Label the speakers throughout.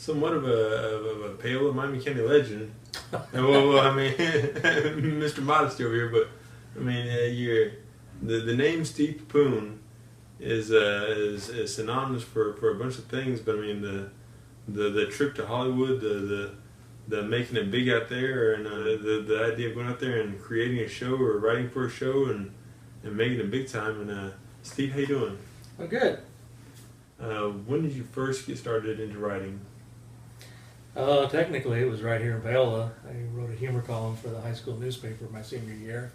Speaker 1: somewhat of a Paola Miami County legend. Well, I mean, Mr. Modesty over here, but I mean, the name Steve Papoon is synonymous for a bunch of things. But I mean, the trip to Hollywood, the making it big out there, and the idea of going out there and creating a show or writing for a show and making it big time. And Steve, how you doing?
Speaker 2: I'm good.
Speaker 1: When did you first get started into writing?
Speaker 2: Technically, it was right here in Paola. I wrote a humor column for the high school newspaper my senior year.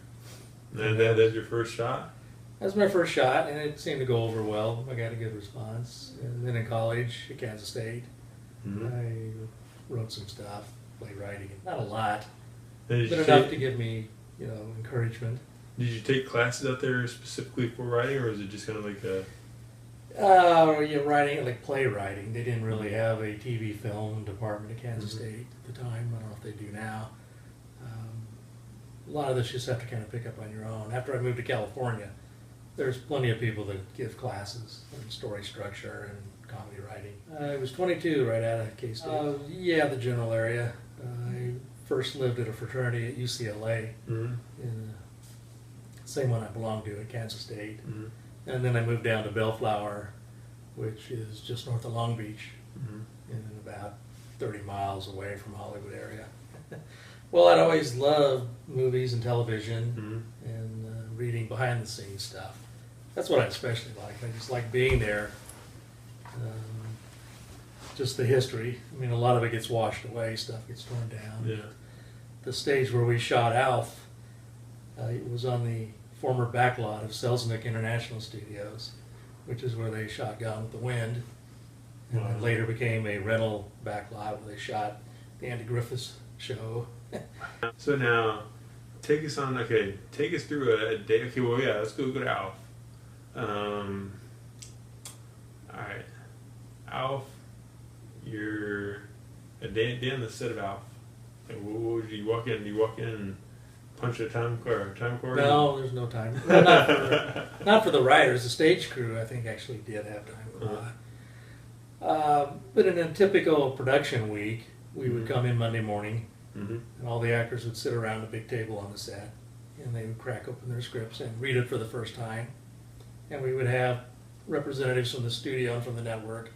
Speaker 1: And that's your first shot?
Speaker 2: That was my first shot, and it seemed to go over well. I got a good response. And then in college at Kansas State, I wrote some stuff, playwriting. Not a lot, but enough to give me, encouragement.
Speaker 1: Did you take classes out there specifically for writing, or was it just kind of like a...
Speaker 2: writing, like playwriting. They didn't really have a TV film department at Kansas State at the time. I don't know if they do now. A lot of this you just have to kind of pick up on your own. After I moved to California, there's plenty of people that give classes in story structure and comedy writing. I was 22 right out of K-State. The general area. I first lived at a fraternity at UCLA, in the same one I belonged to at Kansas State. And then I moved down to Bellflower, which is just north of Long Beach, and about 30 miles away from Hollywood area. Well, I'd always loved movies and television and reading behind-the-scenes stuff. That's what I especially liked. I just liked being there. Just the history. I mean, a lot of it gets washed away. Stuff gets torn down.
Speaker 1: Yeah.
Speaker 2: The stage where we shot Alf, it was on the former backlot of Selznick International Studios, which is where they shot Gone with the Wind, and then later became a rental backlot where they shot the Andy Griffiths show.
Speaker 1: So now, take us through a day. Okay, well, yeah, let's go to Alf. All right, Alf, you're a day on the set of Alf. Like, what would you walk in? Do you walk in and punch a time card?
Speaker 2: No, there's no time. Not for the writers. The stage crew, I think, actually did have time. But in a typical production week, we would come in Monday morning, and all the actors would sit around a big table on the set, and they would crack open their scripts and read it for the first time. And we would have representatives from the studio and from the network,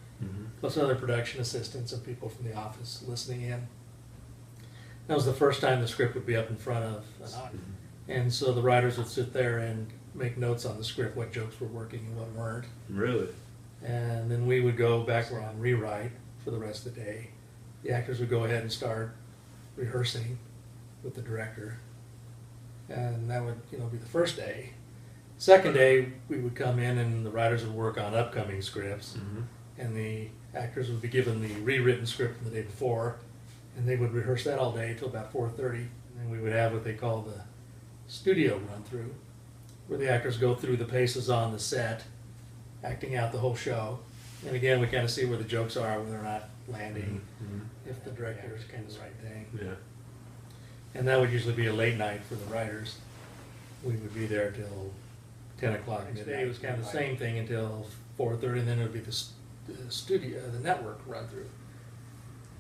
Speaker 2: plus other production assistants and people from the office listening in. That was the first time the script would be up in front of an audience. And so the writers would sit there and make notes on the script, what jokes were working and what weren't.
Speaker 1: Really?
Speaker 2: And then we would go back around, rewrite for the rest of the day. The actors would go ahead and start rehearsing with the director. And that would, be the first day. Second day, we would come in and the writers would work on upcoming scripts. And the actors would be given the rewritten script from the day before. And they would rehearse that all day till about 4:30. And then we would have what they call the studio run-through, where the actors go through the paces on the set, acting out the whole show. And again, we kind of see where the jokes are, when they're not landing, if the director is kind of the right thing.
Speaker 1: Yeah.
Speaker 2: And that would usually be a late night for the writers. We would be there till 10 o'clock. Next day it was kind of the same thing until 4:30, and then it would be the network run-through.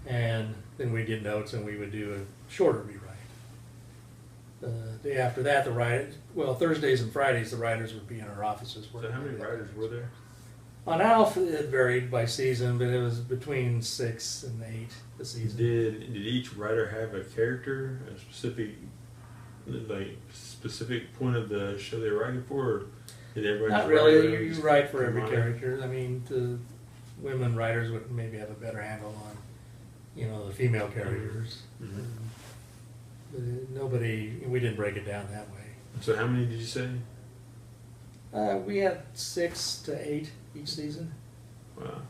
Speaker 2: And then we'd get notes and we would do a shorter rewrite. The day after that, Thursdays and Fridays, the writers would be in our offices.
Speaker 1: So how many writers were there?
Speaker 2: On Alf, it varied by season, but it was between 6 and 8 a season.
Speaker 1: Did each writer have a character, a specific point of the show they were writing for, or did everybody?
Speaker 2: Not really. You write for every character. I mean, the women writers would maybe have a better handle on, the female characters. We didn't break it down that way.
Speaker 1: So how many did you say?
Speaker 2: We had 6 to 8 each season.
Speaker 1: Wow.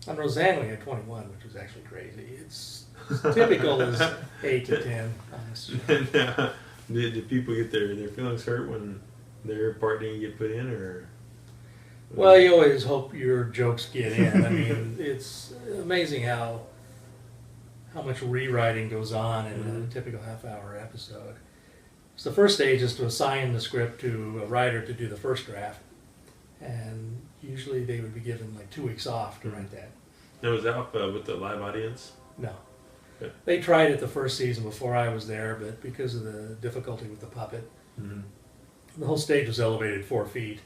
Speaker 2: On Roseanne, we had 21, which was actually crazy. It's typical is 8 to 10 on this show.
Speaker 1: Did people get their feelings hurt when their part didn't get put in, or?
Speaker 2: Well, you always hope your jokes get in. I mean, it's amazing how much rewriting goes on in a typical half-hour episode. So the first stage is to assign the script to a writer to do the first draft, and usually they would be given like 2 weeks off to write that.
Speaker 1: Now was Alf with the live audience?
Speaker 2: No.
Speaker 1: Okay.
Speaker 2: They tried it the first season before I was there, but because of the difficulty with the puppet,
Speaker 1: Mm-hmm.
Speaker 2: the whole stage was elevated 4 feet.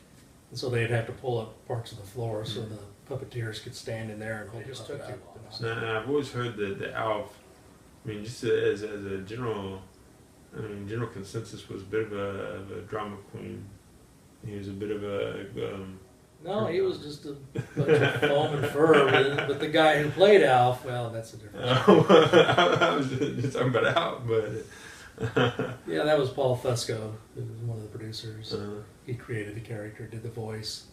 Speaker 2: And so they'd have to pull up parts of the floor so the puppeteers could stand in there and hold
Speaker 3: just
Speaker 2: the
Speaker 3: took
Speaker 2: puppet
Speaker 3: too
Speaker 2: up.
Speaker 1: Now, I've always heard that the Alf, I mean, just as a general, I mean, general consensus was a bit of a drama queen. He was a bit of a
Speaker 2: No, he was just a bunch of foam and fur, but the guy who played Alf, well, that's a different story.
Speaker 1: I was just talking about Alf, but
Speaker 2: Yeah, that was Paul Fusco, who was one of the producers.
Speaker 1: uh,
Speaker 2: He created the character, did the voice.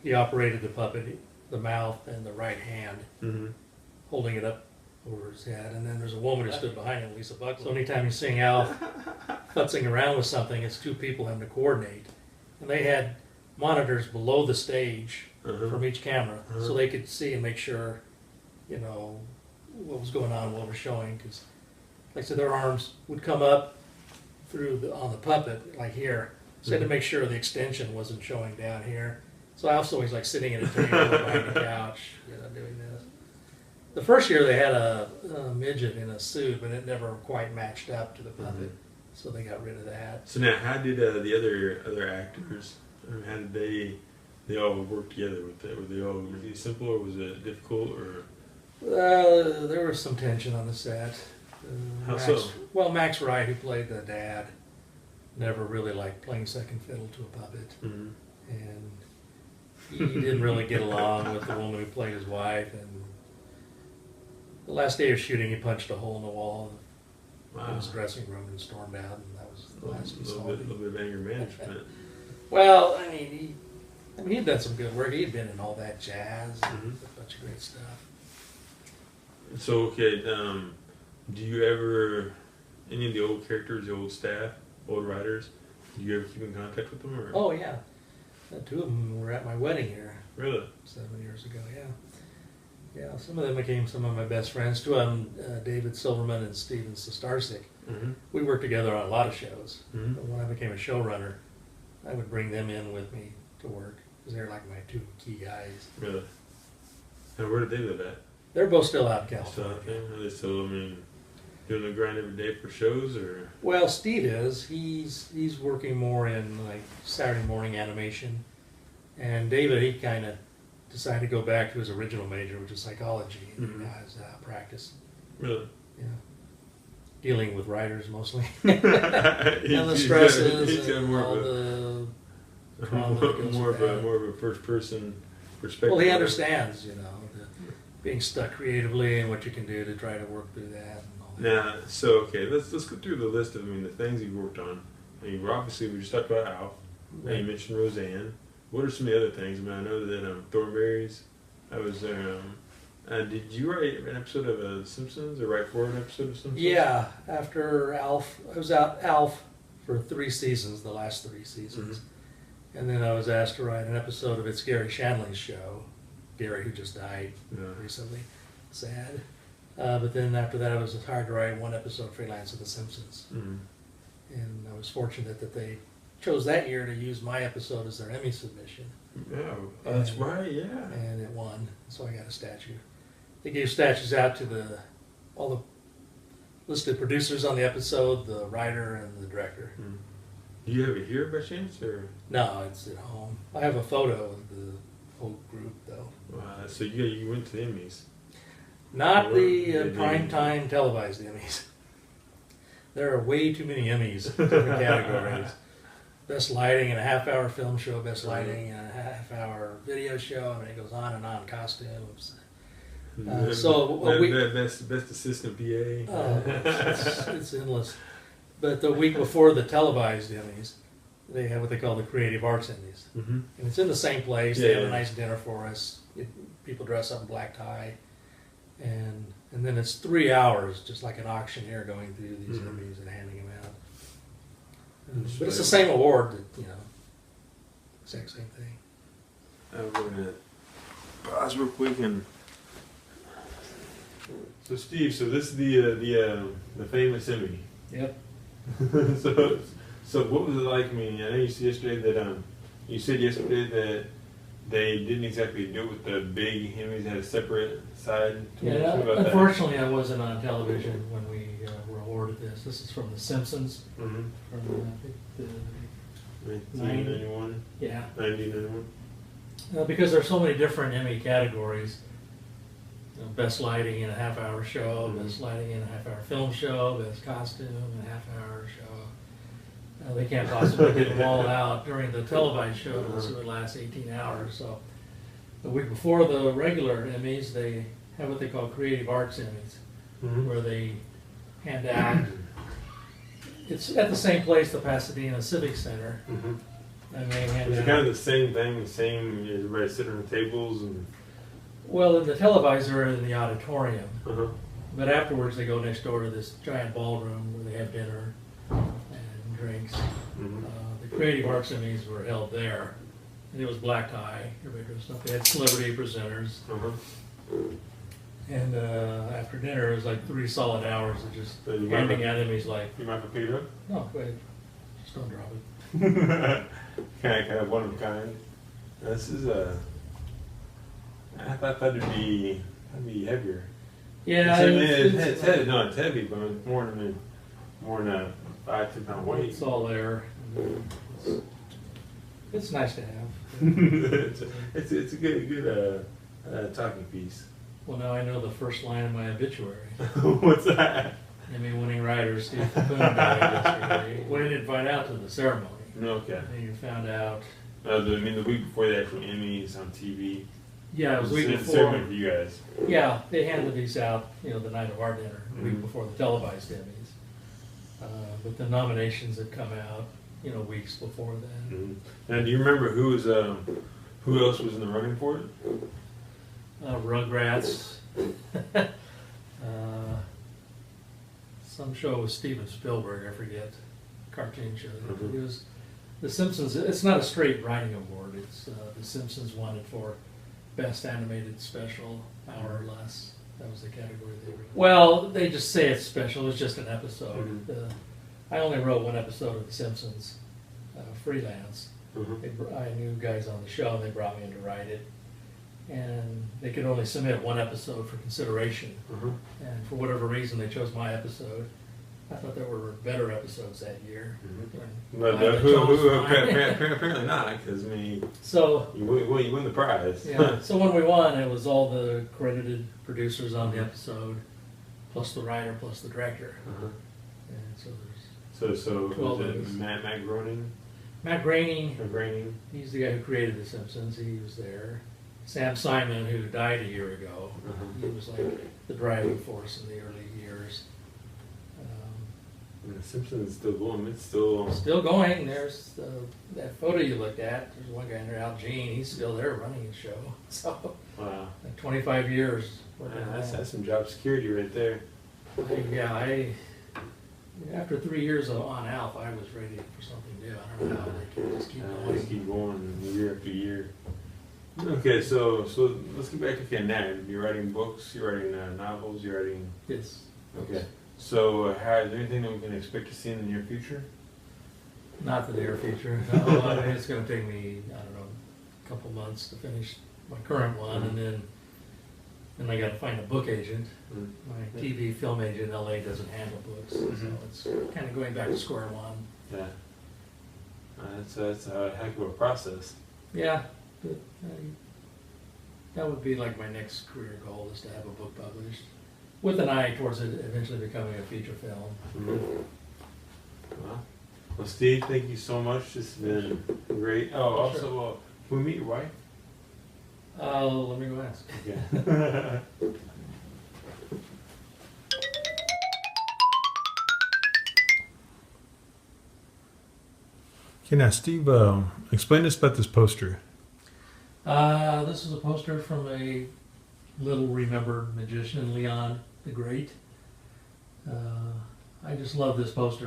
Speaker 2: He operated the puppet, the mouth and the right hand,
Speaker 1: mm-hmm.
Speaker 2: holding it up over his head. And then there's a woman who stood behind him, Lisa Buckley. So anytime you sing Alf futzing around with something, it's 2 people having to coordinate. And they had monitors below the stage from each camera, so they could see and make sure, you know, what was going on, what was showing. Because, like I said, their arms would come up through on the puppet, like here. So they had to make sure the extension wasn't showing down here. So I was always like sitting at a table behind the couch, you know, doing this. The first year they had a midget in a suit, but it never quite matched up to the puppet, so they got rid of that.
Speaker 1: So now, how did the other actors? I mean, how did they all work together with it? Were they all really simple, or was it difficult, or?
Speaker 2: There was some tension on the set.
Speaker 1: How
Speaker 2: Max,
Speaker 1: so?
Speaker 2: Well, Max Wright, who played the dad, never really liked playing second fiddle to a puppet,
Speaker 1: Mm-hmm.
Speaker 2: and he didn't really get along with the woman who played his wife. And the last day of shooting, he punched a hole in the wall in his dressing room and stormed out, and that was the last we saw
Speaker 1: A
Speaker 2: of him.
Speaker 1: little bit of anger management.
Speaker 2: Well, I mean, he'd done some good work. He'd been in All That Jazz, and a bunch of great stuff.
Speaker 1: So okay, do you ever any of the old characters, the old staff, old writers? Do you ever keep in contact with them, or?
Speaker 2: Oh yeah, 2 of them were at my wedding here
Speaker 1: Really?
Speaker 2: 7 years ago. Yeah. Some of them became some of my best friends. 2 of them, David Silverman and Steven Sostarczyk.
Speaker 1: Mm-hmm.
Speaker 2: We worked together on a lot of shows.
Speaker 1: Mm-hmm.
Speaker 2: But when I became a showrunner, I would bring them in with me to work because they're like my 2 key guys.
Speaker 1: Really? And where did they live at?
Speaker 2: They're both still out in
Speaker 1: Still
Speaker 2: California.
Speaker 1: out there? Are they still, I mean, doing the grind every day for shows, or?
Speaker 2: Well, Steve is. He's working more in like Saturday morning animation, and David, he kind of decided to go back to his original major, which is psychology, and he now has practice.
Speaker 1: Really?
Speaker 2: Yeah, dealing with writers mostly,
Speaker 1: and
Speaker 2: and the stresses and all the trauma that goes
Speaker 1: more
Speaker 2: with
Speaker 1: of
Speaker 2: that.
Speaker 1: more of a first person perspective.
Speaker 2: Well, he understands, you know, being stuck creatively and what you can do to try to work through that and all that.
Speaker 1: Now, so okay, let's go through the list of the things you worked on. I mean, obviously we just talked about Alf. Now you mentioned Roseanne. What are some of the other things? I mean, I know that Thornberrys. I was there. Did you write an episode of Simpsons, or write for an episode of Simpsons?
Speaker 2: Yeah, after Alf, I was out Alf for 3 seasons, the last 3 seasons. And then I was asked to write an episode of It's Gary Shandling's show. Gary, who just died recently. Sad. But then after that, I was hired to write 1 episode freelance of The Simpsons.
Speaker 1: Mm-hmm.
Speaker 2: And I was fortunate that they chose that year to use my episode as their Emmy submission.
Speaker 1: Yeah, that's right. Yeah.
Speaker 2: And it won, so I got a statue. They gave statues out to all the listed producers on the episode, the writer, and the director.
Speaker 1: Mm-hmm. Do you have it here by chance, or?
Speaker 2: No, it's at home. I have a photo of the whole group, though.
Speaker 1: So you went to the Emmys.
Speaker 2: Not the
Speaker 1: Did you-
Speaker 2: prime time televised Emmys. There are way too many Emmys, different categories. Best lighting in a half-hour film show, best lighting in a half-hour video show. I mean, it goes on and on. Costumes.
Speaker 1: Best assistant PA.
Speaker 2: Oh, it's endless. But the week before the televised Emmys, they have what they call the Creative Arts Emmys.
Speaker 1: Mm-hmm.
Speaker 2: And it's in the same place. They
Speaker 1: Yeah,
Speaker 2: have a
Speaker 1: yeah.
Speaker 2: nice dinner for us. People dress up in black tie. And then it's 3 hours, just like an auctioneer going through these
Speaker 1: Mhm.
Speaker 2: Emmys and handing them out.
Speaker 1: That's
Speaker 2: But it's the
Speaker 1: right.
Speaker 2: same award, that, you know, exact same thing.
Speaker 1: We're gonna pause real quick and. So Steve, so this is the famous Emmy.
Speaker 2: Yep.
Speaker 1: so what was it like? I mean, I know you said yesterday that they didn't exactly do it with the big Emmys. They had a separate side.
Speaker 2: Yeah,
Speaker 1: Talk about that.
Speaker 2: unfortunately, I wasn't on television when we were awarded this. This is from The Simpsons.
Speaker 1: Mm-hmm.
Speaker 2: From I think the
Speaker 1: 1991.
Speaker 2: yeah.
Speaker 1: 1991.
Speaker 2: Because there's so many different Emmy categories. You know, best lighting in a half-hour show, best lighting in a half-hour film show, best costume in a half-hour show. They can't possibly get them all out during the televised show, so it would last 18 hours. So the week before the regular Emmys, they have what they call Creative Arts Emmys, where they hand out. It's at the same place, the Pasadena Civic Center. And they hand
Speaker 1: It's
Speaker 2: out.
Speaker 1: kind of the same thing. The same. Everybody sitting on the tables and.
Speaker 2: Well, in the televised are in the auditorium,
Speaker 1: Uh-huh.
Speaker 2: but afterwards they go next door to this giant ballroom where they have dinner and drinks. The Creative Arts Emmys were held there, and it was black tie, everybody dressed up. They had celebrity presenters, and after dinner it was like 3 solid hours of just
Speaker 1: So you
Speaker 2: handing
Speaker 1: might-
Speaker 2: out Emmys like,
Speaker 1: You might pick it up.
Speaker 2: no, go ahead, just don't drop it.
Speaker 1: kind of one of a kind. This is a. I thought that'd be heavier.
Speaker 2: Yeah,
Speaker 1: it's heavy. No, it's heavy, but it's more than a 5-10 pound weight.
Speaker 2: it's all there. It's nice to have.
Speaker 1: it's a good talking piece.
Speaker 2: Well, now I know the first line of my obituary.
Speaker 1: What's that?
Speaker 2: Emmy-winning writer Steve Poon died yesterday. We didn't find out till the ceremony.
Speaker 1: Okay.
Speaker 2: And you found out.
Speaker 1: The week before the actual Emmys on TV.
Speaker 2: Yeah, it was the week
Speaker 1: It's
Speaker 2: before.
Speaker 1: ceremony for you guys.
Speaker 2: Yeah, they handed these out, the night of our dinner, the week before the televised Emmys. But the nominations had come out, weeks before then.
Speaker 1: Now, do you remember who else was in the running for it?
Speaker 2: Rugrats. Some show with Steven Spielberg, I forget, cartoon show. It was The Simpsons. It's not a straight writing award. It's The Simpsons won it for best animated special, hour or less. That was the category they were. Well, they just say it's special. It's just an episode. I only wrote one episode of The Simpsons, freelance. I knew guys on the show, and they brought me in to write it. And they could only submit one episode for consideration. And for whatever reason, they chose my episode. I thought there were better episodes that year.
Speaker 1: But apparently not, because
Speaker 2: so
Speaker 1: you win the prize.
Speaker 2: yeah. So when we won, it was all the credited producers on the episode, plus the writer, plus the director. And so there's
Speaker 1: So
Speaker 2: 12
Speaker 1: was
Speaker 2: of
Speaker 1: it
Speaker 2: us.
Speaker 1: Matt Groening?
Speaker 2: Matt Groening.
Speaker 1: Groening.
Speaker 2: He's the guy who created The Simpsons. He was there. Sam Simon, who died a year ago, he was like the driving force in the early years.
Speaker 1: And The Simpsons is still going. It's still.
Speaker 2: Still going. There's that photo you looked at. There's one guy in there, Al Jean. He's still there running the show. So,
Speaker 1: Wow.
Speaker 2: like 25 years.
Speaker 1: That's some job security right there.
Speaker 2: After 3 years on Alf, I was ready for something new. I don't know how they can just keep going.
Speaker 1: Just keep going year after year. Okay, so let's get back to now. You're writing books. You're writing novels. You're writing.
Speaker 2: Yes.
Speaker 1: Okay. So, is there anything that we can expect to see in the near future?
Speaker 2: Not the near future. No, I mean, it's going to take me, I don't know, a couple months to finish my current one, and then I got to find a book agent. My TV film agent in LA doesn't handle books, so it's kind of going back to square one.
Speaker 1: Yeah. That's a heck of a process.
Speaker 2: Yeah, but that would be like my next career goal, is to have a book published, with an eye towards it eventually becoming a feature film.
Speaker 1: Well, Steve, thank you so much. This has been great. Oh, also, can we meet your wife?
Speaker 2: Let me go ask.
Speaker 1: Okay. Okay, now Steve, explain to us about this poster.
Speaker 2: This is a poster from a little remembered magician, Leon the Great. I just love this poster.